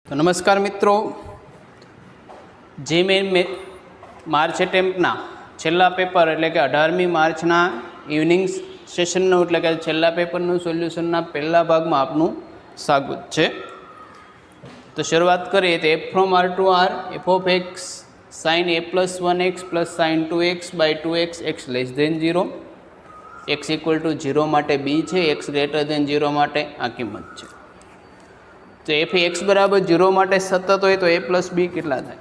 तो नमस्कार मित्रों, जे मैं मार्च एटेम्प्टना छेल्ला पेपर एटले के 18मी मार्चना इवनिंग सेशननो एटले के छेल्ला पेपरનું સોલ્યુશનના પહેલા ભાગમાં આપનું સ્વાગત છે। તો શરૂઆત કરીએ તો f from r to r f of x sin a plus 1x plus sin 2x by 2x x less than 0 x equal to 0 માટે b છે, x greater than 0 માટે આ કિંમત છે। तो एफ एक्स बराबर 0 माटे सतत होय तो ए प्लस बी केटला थाय?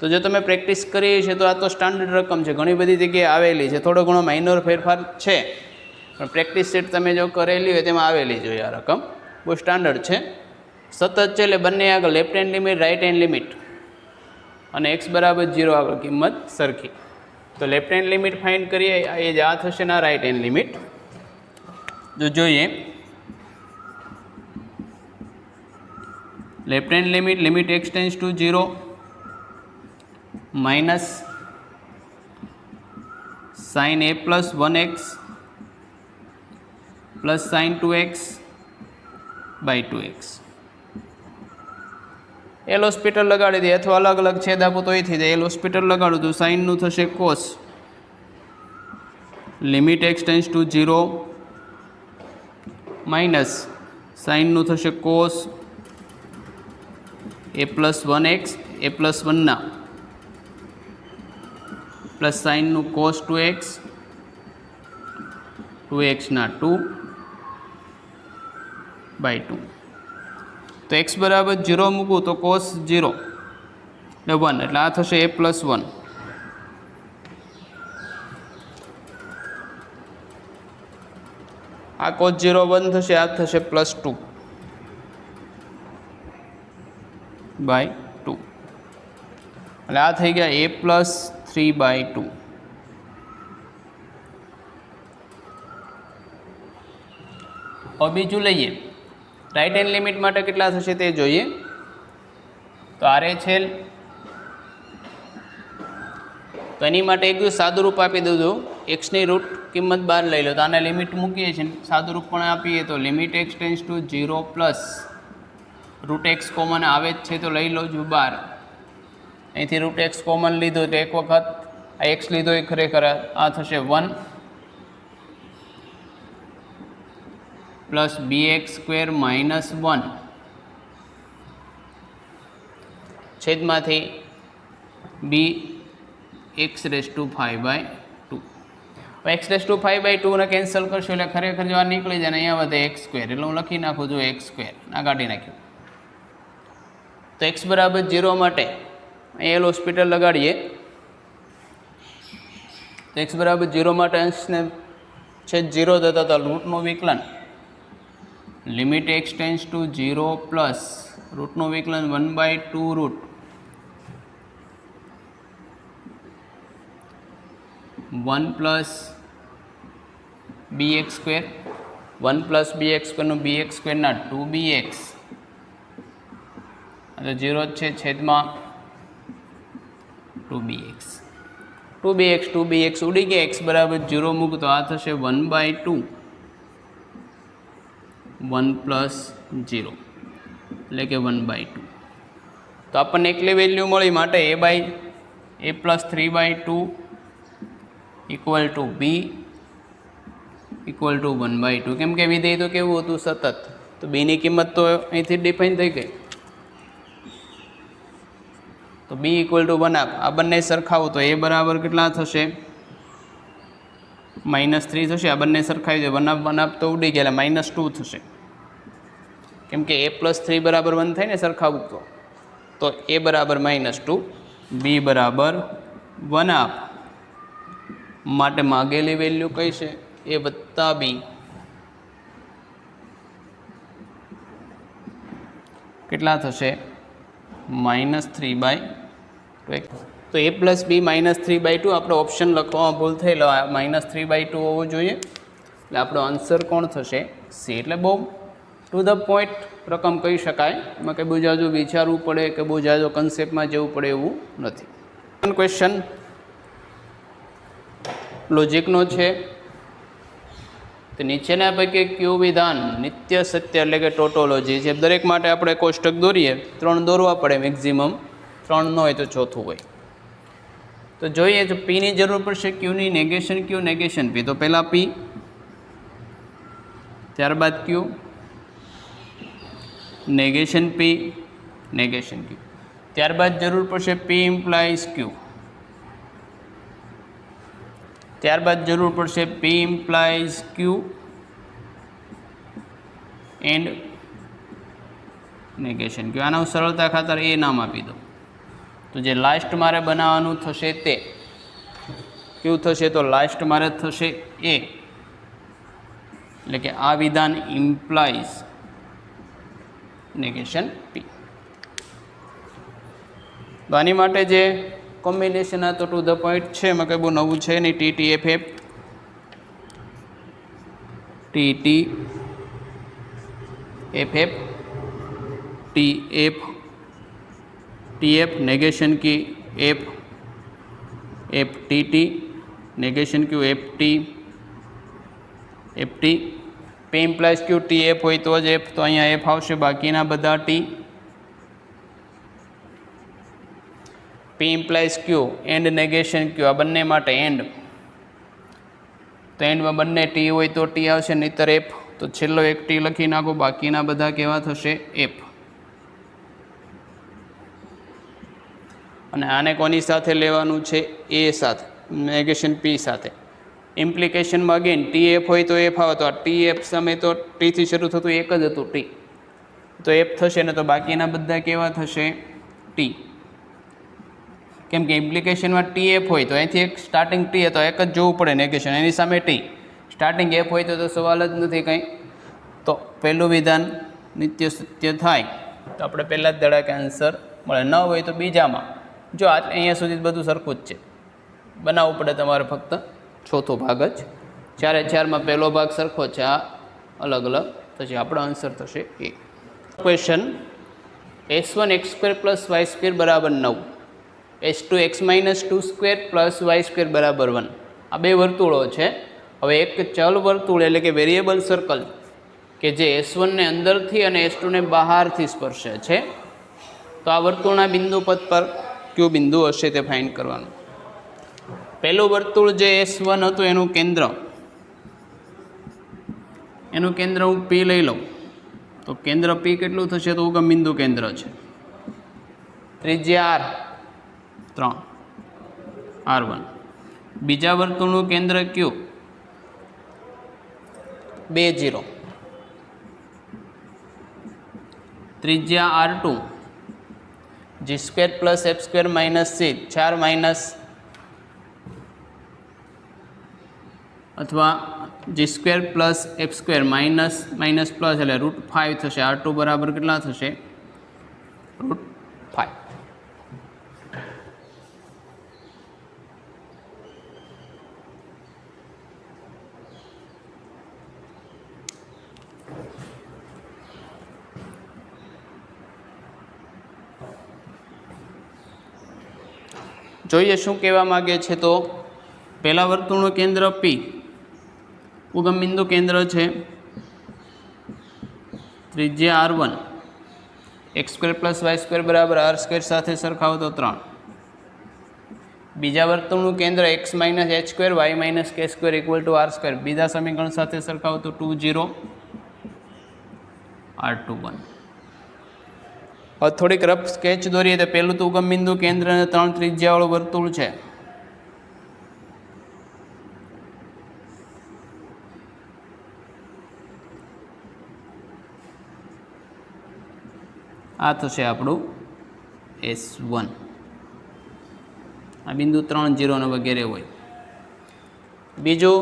तो जो तमे प्रेक्टिस करी छे तो आ तो स्टांडर्ड रकम छे, घणी बधी जग्याए आवेली छे, थोड़ो घणो माइनर फेरफार छे पण प्रेक्टिस सेट तमे जो करेली होय तेमां आवेली जोईए। आ रकम बहु स्टांडर्ड छे, सतत छे एटले बंने आगळ left hand limit right hand limit अने एक्स बराबर 0 आगळ किंमत सरखी। तो लेफ्ट हेन्ड लिमिट फाइंड करीए, ए ज आ थशे ने राइट हेन्ड लिमिट जो जोईए। Left hand limit X tends to 0 minus sine A plus 1x plus sine 2x by 2x। L hospital लगाड़ी दे अथवा अलग अलग छेद आपो तो थी जाए। एल हॉस्पिटल लगाड़ू तो साइन नु थशे cos limit X tends to 0 minus sine नु थशे कोस ए प्लस 1x ए प्लस 1 ना प्लस साइन नु कोस 2x ना 2 बाय 2। तो x बराबर 0 मूकूँ तो कोस 0 એટલે 1 એટલે આ થશે a પ્લસ 1। આ કોસ 0 1 થશે, આ થશે પ્લસ 2 बाय 2 એટલે આ થઈ ગયા a પ્લસ 3 બાય 2। હવે બીજું લઈએ, રાइट हेन्ड लिमिट માટે કેટલા થશે તે જોઈએ। તો આર એ છે તો એની માટે એક સાદું રૂપ આપી દઉં। x ની રૂટ કિંમત 12 લઈ લો તો આને લિમિટ મૂકીએ છીએ, સાદું રૂપ પણ આપીએ તો limit x tends to 0 plus root x common आवे छे तो लई लो जो 12। अहींथी रूट एक्स कॉमन लीधो तो एक वखत आ एक्स लीधो ए खरेखर आ थशे 1 plus B X square minus 1 छेदमांथी B X raise to 5 by 2। X raise to 5 by 2 ने केन्सल करशो એટલે ખરેખર જો આ નીકળી જાય ને અહીંયા વધે x સ્ક્વેર એટલે હું લખી નાખું જો x સ્ક્વેર આ કાઢી નાખ્યું। तो x बराबर 0 माटे एल हॉस्पिटल लगाड़िए तो x बराबर 0 माटे अंश ने छेद 0 देता तो रूटनो विकलन limit x tends to 0 plus रूटनो विकलन 1 by 2 root 1 plus B X square 1 plus B X square B X square ना 2bx तो 0 है छेद में 2bx उड़ी गया। x बराबर 0 मूक तो आ थशे 1 बाय 2 1 प्लस 0 એટલે કે 1 बाय 2। तो अपन एकली वेल्यू मळी माटे a by a plus 3 by 2 equal to b equal to 1 by 2 केम के विधेय तो केवुं हतुं सतत तो b ની કિંમત तो અહીંથી ડિફાઇન થઈ ગઈ। तो b इक्वल टू 1 आप आ बने सरखावो तो a बराबर कितना थशे -3 थशे। आ बने सरखावी दे 1 आप तो उड़ी गया -2 थशे केम के a प्लस 3 बराबर 1 थाय ने सरखावो तो a बराबर -2 b बराबर 1 आप माटे मांगेली वेल्यू कई छे a वत्ता b कितना थशे -3 बाय 2। तो a प्लस बी -3 बाय 2 आप ऑप्शन लखवा भूल थी -3 बाय 2 होवो जोईए એટલે આપણો आंसर कोण थशे सी। એટલે બહુ टू द पॉइंट रकम कही शकाय, एमां कंई बहु जाजू विचारवू पड़े के बहु जाजो कन्सेप्टमां जवुं पड़े एवुं नथी। क्वेश्चन लॉजिकनो छे તો નીચેના પૈકી કયું વિધાન નિત્ય સત્ય એટલે કે ટોટોલોજી છે? દરેક માટે આપણે કોષ્ટક દોરીએ, 3 દોરવા પડે મેક્ઝિમમ, 3 ન હોય તો ચોથું હોય. તો જોઈએ તો પીની જરૂર પડશે, ક્યુની નેગેશન ક્યુ નેગેશન પી. તો પહેલાં પી, ત્યારબાદ ક્યુ, નેગેશન પી, નેગેશન ક્યુ. ત્યારબાદ જરૂર પડશે પી ઇમ્પ્લાઇઝ ક્યુ. ત્યારબાદ જરૂર પડશે પી ઇમ્પ્લાઇઝ ક્યુ એન્ડ નેગેશન ક્યુ. આના સરળતા ખાતર એ નામ આપી દો. તો જે લાસ્ટ મારે બનાવવાનું થશે તે ક્યુ થશે, તો લાસ્ટ મારે થશે એ, એટલે કે આ વિધાન ઇમ્પ્લાઇઝ નેગેશન પી. તો આની માટે જે કોમ્બિનેશન આ તો ટુ ધ પોઈન્ટ છે, એમાં કંઈ બહુ નવું છે નહીં. TTFF, TTFF, TF, TF negation की F, FTT negation Q FT, FT P implies Q TF હોય તો જ F, તો અહીંયા F આવશે, બાકીના બધા T. P implies Q and negation Q, આ બંને માટે એન્ડ, તો એન્ડમાં બંને T હોય તો T આવશે, નહીતર F. તો છેલ્લો એક T લખી નાખો, બાકીના બધા કેવા થશે? F. અને આને કોની સાથે લેવાનું છે? એ સાથે, નેગેશન P સાથે. ઇમ્પ્લિકેશનમાં અગેન TF હોય તો F આવે, તો આ TF સામે તો T થી શરૂ થતું એક જ હતું T, તો F થશે ને, તો બાકીના બધા કેવા થશે? T. કેમ કે ઇમ્પ્લિકેશનમાં TF હોય તો અહીંથી એક સ્ટાર્ટિંગ T હતો, એક જ જોવું પડે નેગેશન, એની સામે T. સ્ટાર્ટિંગ F હોય તો સવાલ જ નથી કંઈ. તો પહેલું વિધાન નિત્ય સત્ય થાય, તો આપણે પહેલાં જ દડા કે આન્સર મળે. ન હોય તો બીજામાં. જો અહીંયા સુધી બધું સરખું જ છે, બનાવવું પડે તમારે ફક્ત ચોથો ભાગ જ. 4 એ 4માં પહેલો ભાગ સરખો છે, આ અલગ અલગ થશે. આપણો આન્સર થશે એ. ક્વેશ્ચન S1 x² + y² બરાબર 9, S2 x - 2² + y² બરાબર 1. આ બે વર્તુળો છે. હવે એક ચલ વર્તુળ એટલે કે વેરિયેબલ સર્કલ કે જે S1 ને અંદરથી અને S2 ને બહારથી સ્પર્શે છે, તો આ વર્તુળના બિંદુ પદ પર કયું બિંદુ હશે તે ફાઇન્ડ કરવાનું. પહેલું વર્તુળ જે S1 હતું એનું કેન્દ્ર હું P લઈ લઉં, તો કેન્દ્ર P કેટલું થશે? તો ઉગમ બિંદુ કેન્દ્ર છે. ત્રિજ્યા R 3, R1. બીજા વર્તુળનું કેન્દ્ર Q 2, 0. ત્રિજ્યા R2 G² + F² - C, 4 minus અથવા G² + F² માઇનસ પ્લસ એટલે √5 થશે. R2 બરાબર કેટલા થશે? √5. જોઈએ શું કહેવા માગે છે. તો પહેલા વર્તુળનું કેન્દ્ર P, ઉગમ બિંદુ કેન્દ્ર છે, ત્રિજ્યા R1, x² + y² બરાબર R² સાથે સરખાવો તો 3. બીજા વર્તુળનું કેન્દ્ર x - h² y - k² = R², બીજા સમીકરણ સાથે સરખાવો તો 2, 0, R2, 1. હવે થોડીક રફ સ્કેચ દોરીએ તો પહેલું તો ઉગમ બિંદુ કેન્દ્ર અને 3 ત્રિજ્યાવાળું વર્તુળ છે. આ થશે આપણું S1. આ બિંદુ 3, 0 ને વગેરે હોય. બીજું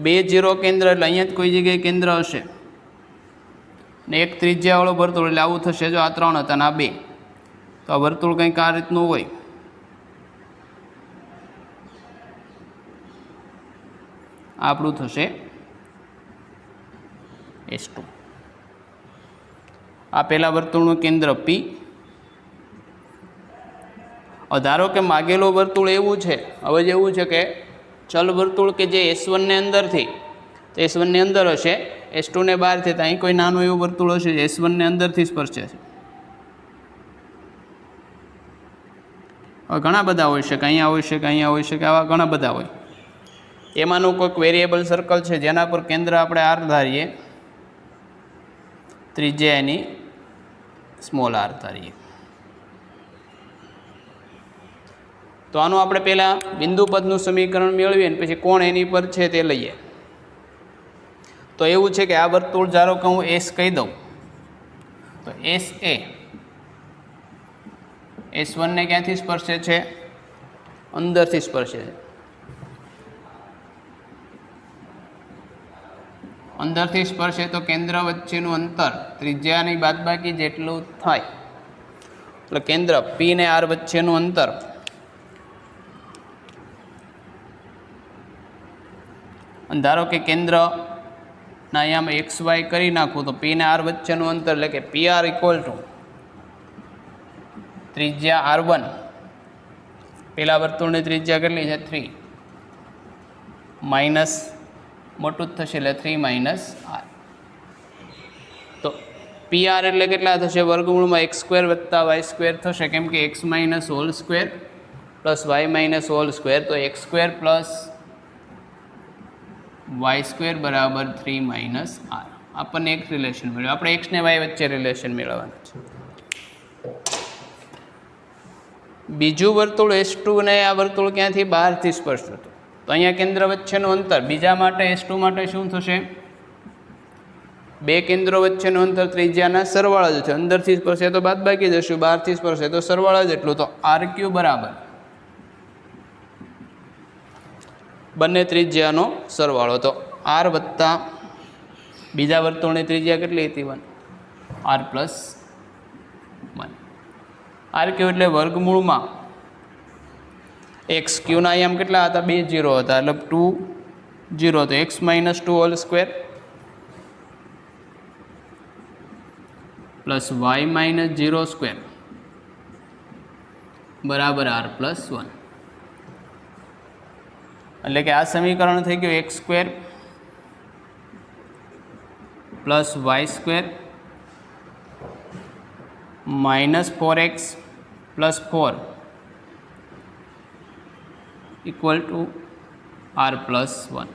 2, 0 કેન્દ્ર એટલે અહીંયા જ કોઈ જગ્યાએ કેન્દ્ર હશે ને એક ત્રિજ્યાવાળું વર્તુળ એટલે આવું થશે. જો આ 3 હતા ને આ 2, તો આ વર્તુળ કંઈક આ રીતનું હોય. આપણું થશે S2. આ પહેલા વર્તુળનું કેન્દ્ર P. ધારો કે માગેલું વર્તુળ એવું છે, હવે જેવું છે કે ચલ વર્તુળ કે જે S1 ને અંદરથી તો S1 ની અંદર હશે, S2 ને બહારથી. તો અહીં કોઈ નાનું એવું વર્તુળ હશે S1 ને અંદરથી સ્પર્શે છે. હવે ઘણા બધા હોઈ શકે, અહીંયા હોઈ શકે, અહીંયા હોઈ શકે, આવા ઘણા બધા હોય. એમાંનું કોઈક વેરિયેબલ સર્કલ છે જેના પર કેન્દ્ર આપણે R ધારીએ, ત્રિજ્યા એની સ્મોલ r ધારીએ. તો આનું આપણે પહેલાં બિંદુ પદનું સમીકરણ મેળવીએ ને પછી કોણ એની પર છે તે લઈએ. તો એવું છે કે આ વર્તુળ ધારો કે હું S કહી દઉં, તો S એ S1 ને ક્યાંથી સ્પર્શે છે? અંદરથી સ્પર્શે છે. અંદરથી સ્પર્શે તો કેન્દ્ર વચ્ચેનું અંતર ત્રિજ્યાની બાદબાકી જેટલું થાય. એટલે કેન્દ્ર P ને R વચ્ચેનું અંતર ધારો કે કેન્દ્રના અહીંયામાં XY કરી નાખું તો P ને R વચ્ચેનું અંતર એટલે કે PR ઇક્વલ ટુ ત્રિજ્યા R1. પેલા વર્તુળની ત્રિજ્યા કેટલી છે? 3 માઇનસ મોટું જ થશે એટલે 3 માઇનસ R. તો PR એટલે કેટલા થશે? વર્ગમૂળમાં x² વત્તા y² થશે, કેમ કે x minus whole square plus y minus whole square. તો x² પ્લસ y² બરાબર 3 માઇનસ R. આપણને એક રિલેશન મળ્યું. આપણે x ને y વચ્ચે રિલેશન મેળવવાનું છે. બીજું વર્તુળ S2 ને આ વર્તુળ ક્યાંથી? બહારથી સ્પર્શતું હતું. તો અહીંયા કેન્દ્ર વચ્ચેનું અંતર બીજા માટે S2 માટે શું થશે? બે કેન્દ્રો વચ્ચેનું અંતર ત્રિજ્યાના સરવાળા જ છે. અંદરથી સ્પર્શે તો બાદબાકી જશું, બહારથી સ્પર્શે તો સરવાળા જેટલું. તો RQ બરાબર બંને ત્રિજ્યાનો સરવાળો. તો R વત્તા બીજા વર્તુળની ત્રિજ્યા કેટલી હતી? 1. R plus 1. RQ એટલે વર્ગમૂળમાં XQ ના અહીંયા કેટલા હતા? 2 0 હતા, એટલે 2 0. તો x minus 2 whole square plus y minus 0 square બરાબર R પ્લસ 1. એટલે કે આ સમીકરણ થઈ ગયું x² plus y² minus 4x plus 4 equal to R plus 1.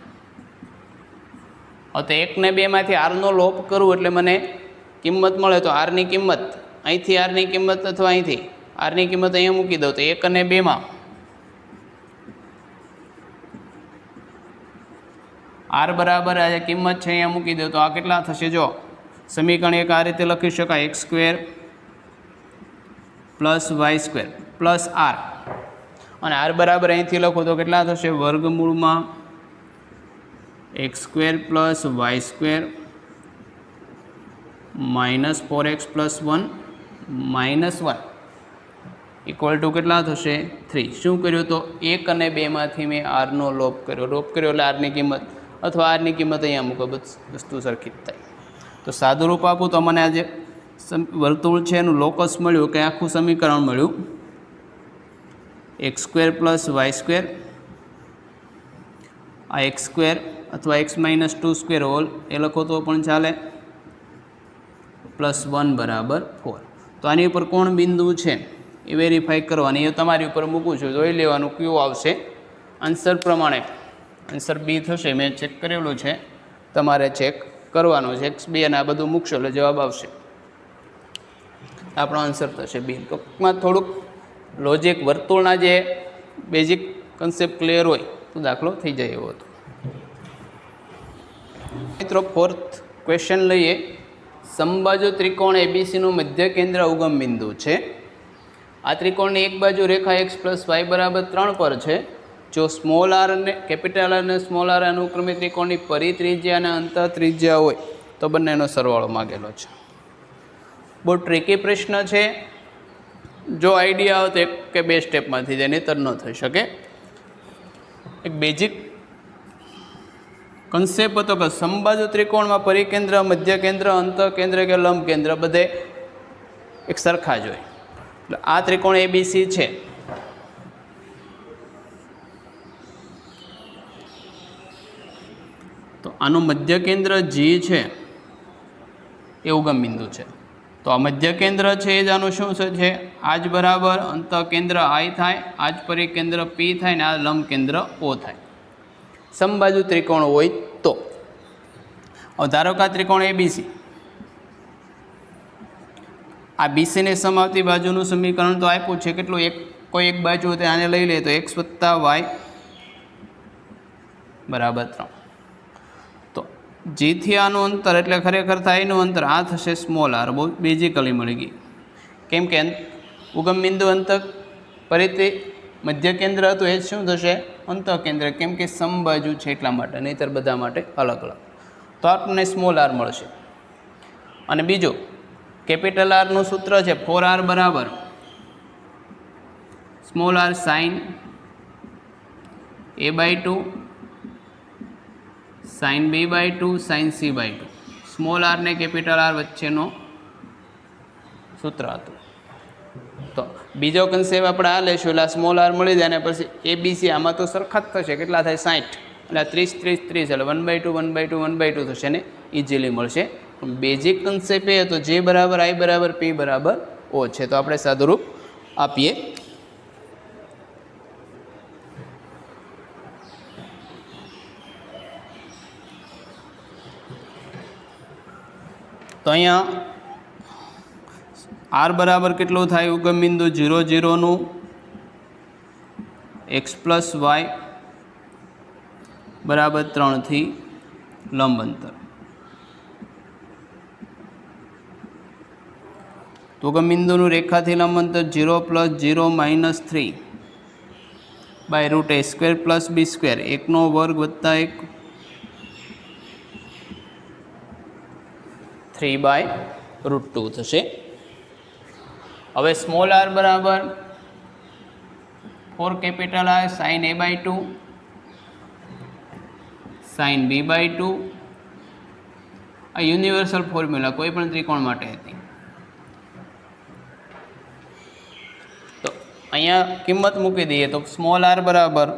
હવે તો 1 ને 2 માંથી આરનો લોપ કરું એટલે મને કિંમત મળે. તો આરની કિંમત અહીંથી, આરની કિંમત અથવા અહીંથી આરની કિંમત અહીંયા મૂકી દઉં. તો 1 અને 2માં R બરાબર આ કિંમત છે અહીંયા મૂકી દઉં. તો આ કેટલા થશે? જો સમીકરણ એક આ રીતે લખી શકાય, x² plus y² plus R. અને R બરાબર અહીંથી લખો તો કેટલા થશે? વર્ગમૂળમાં x² plus y² minus 4x plus 1 minus 1 equal to કેટલા થશે? 3. શું કર્યું? તો 1 અને 2 માંથી મેં આરનો લોપ કર્યો. લોપ કર્યો એટલે આરની કિંમત અથવા આરની કિંમત અહીંયા મૂકો, બધી વસ્તુ સરખી જ થાય. તો સાદું રૂપ આપું તો મને આજે વર્તુળ છે એનું લોકસ મળ્યું કે આખું સમીકરણ મળ્યું. x² પ્લસ y² આ x² અથવા x માઇનસ 2² હોલ એ લખો તો પણ ચાલે, પ્લસ 1 બરાબર 4. તો આની ઉપર કોણ બિંદુ છે એ વેરીફાઈ કરવાની, એ તમારી ઉપર મૂકું છું. જોઈ લેવાનું કયું આવશે આન્સર પ્રમાણે. આન્સર બી થશે, મેં ચેક કરેલું છે, તમારે ચેક કરવાનું છે. x2 અને આ બધું મૂકશો એટલે જવાબ આવશે. આપણો આન્સર થશે બી. ટૂંકમાં થોડુંક લોજિક, વર્તુળના જે બેઝિક કન્સેપ્ટ ક્લિયર હોય તો દાખલો થઈ જાય એવો હતો. મિત્રો 4th ક્વેશ્ચન લઈએ. સમબાજુ ત્રિકોણ એબીસીનું મધ્ય કેન્દ્ર ઉગમ બિંદુ છે. આ ત્રિકોણની એક બાજુ રેખા x પ્લસ y બરાબર 3 પર છે. જો સ્મોલ આર અને કેપિટલ આર અને સ્મોલ આર અનુક્રમે ત્રિકોણની પરિત્રિજ્યા અને અંતર ત્રિજ્યા હોય તો બંનેનો સરવાળો માગેલો છે. બહુ ટ્રિકી પ્રશ્ન છે. જો આઈડિયા આવે તો 1 કે 2 સ્ટેપમાંથી જ, નહીંતર ન થઈ શકે. એક બેઝિક કન્સેપ્ટ હતો કે સમબાજુ ત્રિકોણમાં પરિકેન્દ્ર, મધ્ય કેન્દ્ર, અંતઃ કેન્દ્ર કે લંબ કેન્દ્ર બધે એક સરખા જ હોય. એટલે આ ત્રિકોણ એબીસી છે. તો આનું મધ્ય કેન્દ્ર જી છે એ ઉગમ બિંદુ છે, તો આ મધ્ય કેન્દ્ર છે એ જ આનું શું છે, આ જ બરાબર અંત કેન્દ્ર આઈ થાય, આ જ પરિકેન્દ્ર પી થાય ને આ લંબ કેન્દ્ર ઓ થાય. સમબાજુ ત્રિકોણ હોય તો હવે ધારો કે આ ત્રિકોણ એબીસી, આ બીસીને સમાવતી બાજુનું સમીકરણ તો આપ્યું છે કેટલું, કોઈ એક બાજુ હોય આને લઈ લે તો x વત્તા વાય બરાબર 3. તો જેથી આનું અંતર એટલે ખરેખર થાય એનું અંતર આ થશે સ્મોલ આર, બહુ બેઝિકલી મળી ગઈ. કેમ કે ઉગમ બિંદુ અંત ફરીથી મધ્ય કેન્દ્ર હતું એ જ શું થશે અંત કેન્દ્ર, કેમ કે સમબાજુ છે એટલા માટે, નહીંતર બધા માટે અલગ અલગ. તો આપણને સ્મોલ આર મળશે. અને બીજું કેપિટલ આરનું સૂત્ર છે 4r બરાબર small r sine a/2 sine b/2 sine c/2. Small r ને કેપિટલ આર વચ્ચેનો સૂત્ર હતું. તો બીજો કન્સેપ્ટ આપણે આ લઈશું એટલે સ્મોલ આર મળી જાય અને પછી એબીસી આમાં તો સરખા જ થશે, કેટલા થાય 60 એટલે 30 30 30 એટલે 1/2 1/2 1/2 થશે ને ઇઝીલી મળશે. બેઝિક કન્સેપ્ટ એ હતો જે બરાબર આઈ બરાબર પી બરાબર ઓ છે, તો આપણે સાદુરૂપ આપીએ. તો અહીંયા આર બરાબર કેટલું થાય, ઉગમ બિંદુ 0 0નું x પ્લસ વાય બરાબર 3થી લંબ અંતર. તો ઉગમ બિંદુનું રેખાથી લંબ અંતર 0 plus 0 minus 3 by root a square plus B square, 1નો વર્ગ વત્તા 1 3/√2 થશે. હવે સ્મોલ આર બરાબર 4 capital R sine a/2 sine b/2. આ યુનિવર્સલ ફોર્મ્યુલા કોઈ પણ ત્રિકોણ માટે હતી. તો અહીંયા કિંમત મૂકી દઈએ તો સ્મોલ આર બરાબર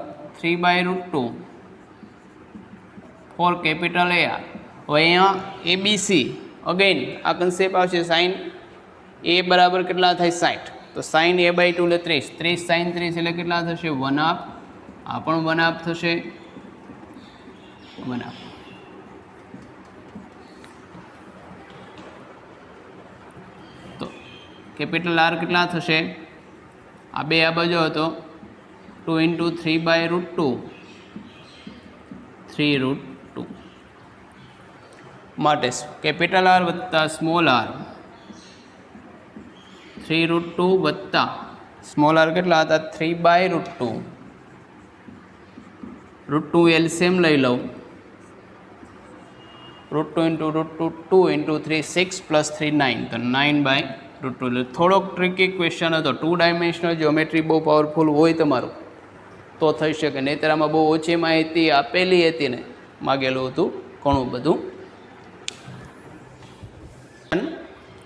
3/√2 4 કેપિટલ AR. હવે અહીંયા એબીસી અગેન આ કન્સેપ્ટ આવશે, સાઇન એ બરાબર કેટલા થાય 60, તો સાઇન a/2 એટલે 30 30 સાઇન 30 એટલે કેટલા થશે 1/2, આ પણ 1/2 થશે 1/2. તો કેપિટલ આર કેટલા થશે, આ બે આ બાજુ હતો 2 × 3/√2 3√2 માટે કેપિટલ આર વત્તા સ્મોલ આર 3√2 વત્તા સ્મોલ આર કેટલા હતા 3/√2 √2 એલસીએમ લઈ લઉં, √2 × √2 2 × 3 6 પ્લસ 3 9, તો 9/√2. એટલે થોડોક ટ્રિકી ક્વેશ્ચન હતો. 2 ડાયમેન્શનલ જ્યોમેટ્રી બહુ પાવરફુલ હોય તમારું તો થઈ શકે, નહીંતર આમાં બહુ ઓછી માહિતી આપેલી હતી ને માગેલું હતું ઘણું બધું.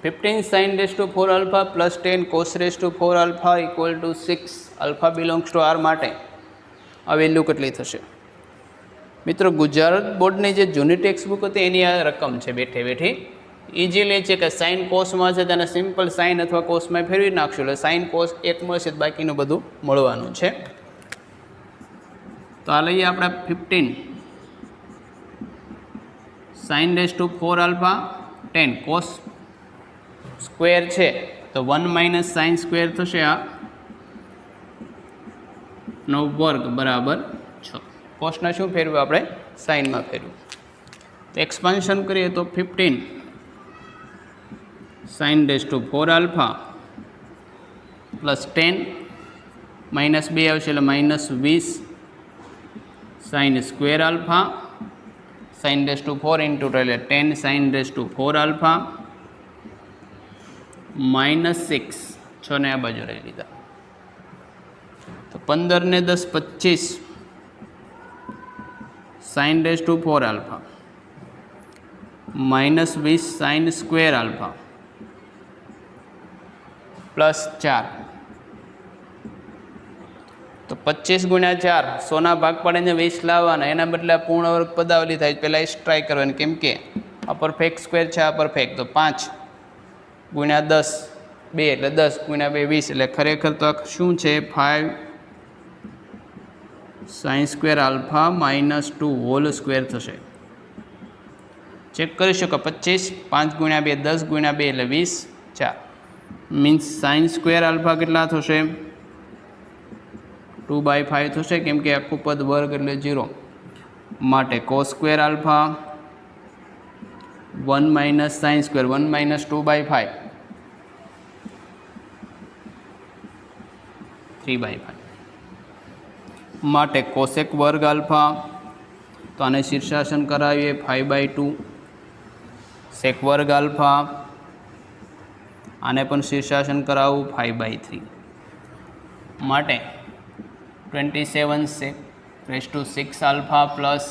15 sin raised to 4 alpha plus 10 cos raised to 4 alpha equal to 6 alpha belongs to R માટે આ વેલ્યુ કેટલી થશે? મિત્રો ગુજરાત બોર્ડની જે જૂની ટેક્સ્ટ બુક હતી એની આ રકમ છે બેઠે બેઠી. ઇઝીલી છે કે સાઇન કોસમાં છે તેને સિમ્પલ સાઇન અથવા કોસમાં ફેરવી નાખશું એટલે સાઇન કોસ એક મળશે, બાકીનું બધું મળવાનું છે. તો આ લઈએ આપણે 15 sin raised to 4 alpha 10 cos square છે તો 1 માઇનસ સાઇન સ્ક્વેર થશે, આ નો વર્ગ બરાબર 6. કોસના શું ફેરવ્યું આપણે સાઇનમાં ફેરવ્યું. તો એક્સપાન્શન કરીએ તો 15 sin raised to 4 alpha plus 10 minus 2 આવશે એટલે minus 20 sin square alpha sin raised to 4 into એટલે 10 sin raised to 4 alpha minus 6 6 ને આ બાજુ રહી લીધા તો 15 ને 10 25 sin raised to 4 alpha minus 20 sin square alpha plus 4 તો તો 25 ગુણ્યા 4 100ના ભાગ પાડીને 20 લાવવાના, એના બદલે પૂર્ણ વર્ગ પદાવલી થાય. પહેલાં એ ટ્રાય કરવાની, કેમ કે અપર ફેક સ્ક્વેર છે અપર ફેક, તો 5 ગુણ્યા 10 2 એટલે 10 ગુણ્યા 2 20, એટલે ખરેખર તો શું છે 5 sin square alpha minus 2 whole square થશે. ચેક કરી શકો. 25 5 ગુણ્યા 2 10 ગુણ્યા 2 એટલે 20 4 મીન્સ સાઇન સ્ક્વેર આલ્ફા કેટલા થશે 2/5 થશે, કેમ કે આખું પદ વર્ગ એટલે 0. માટે cos square alpha 1 minus sine square 1 minus 2/5 3/5. માટે કોસેક વર્ગ આલ્ફા, તો આને શીર્ષાસન કરાવીએ 5/2. સેક વર્ગ આલ્ફા, આને પણ શીર્ષાસન કરાવવું 5/3. માટે 27 sec raised to 6 alpha plus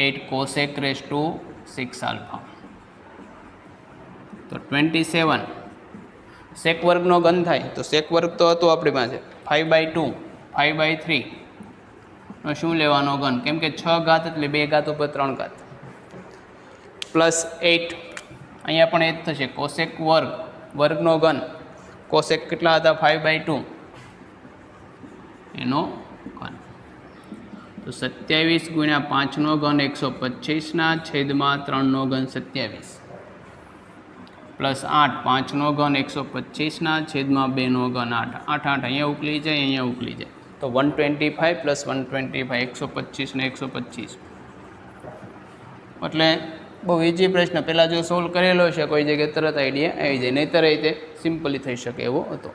8 cosec raised to 6 alpha. તો 27 સેક વર્ગનો ઘન થાય, તો સેક વર્ગ તો હતો આપણી પાસે 5/2 5/3 નો શું લેવાનો ઘન, કેમ કે 6 ઘાત એટલે 2 ઘાત ઉપર 3 ઘાત પ્લસ 8, અહીંયા પણ એ જ થશે કોસેક વર્ગનો ઘન. કોસેક કેટલા હતા 5/2 એનો ઘન, તો 27 ગુણ્યા 5નો ઘન 125ના છેદમાં 3નો ઘન 27 પ્લસ 8 5નો ઘન 125ના છેદમાં 2નો ઘન 8 8 8 અહીંયા ઉકલી જાય, અહીંયા ઉકલી જાય, તો 125 પ્લસ 125 125 ને 125. એટલે બહુ ઇઝી પ્રશ્ન, પહેલાં જો સોલ્વ કરેલો છે કોઈ જગ્યાએ તરત આઈડિયા આવી જાય, નહીંતર રીતે સિમ્પલી થઈ શકે એવો હતો.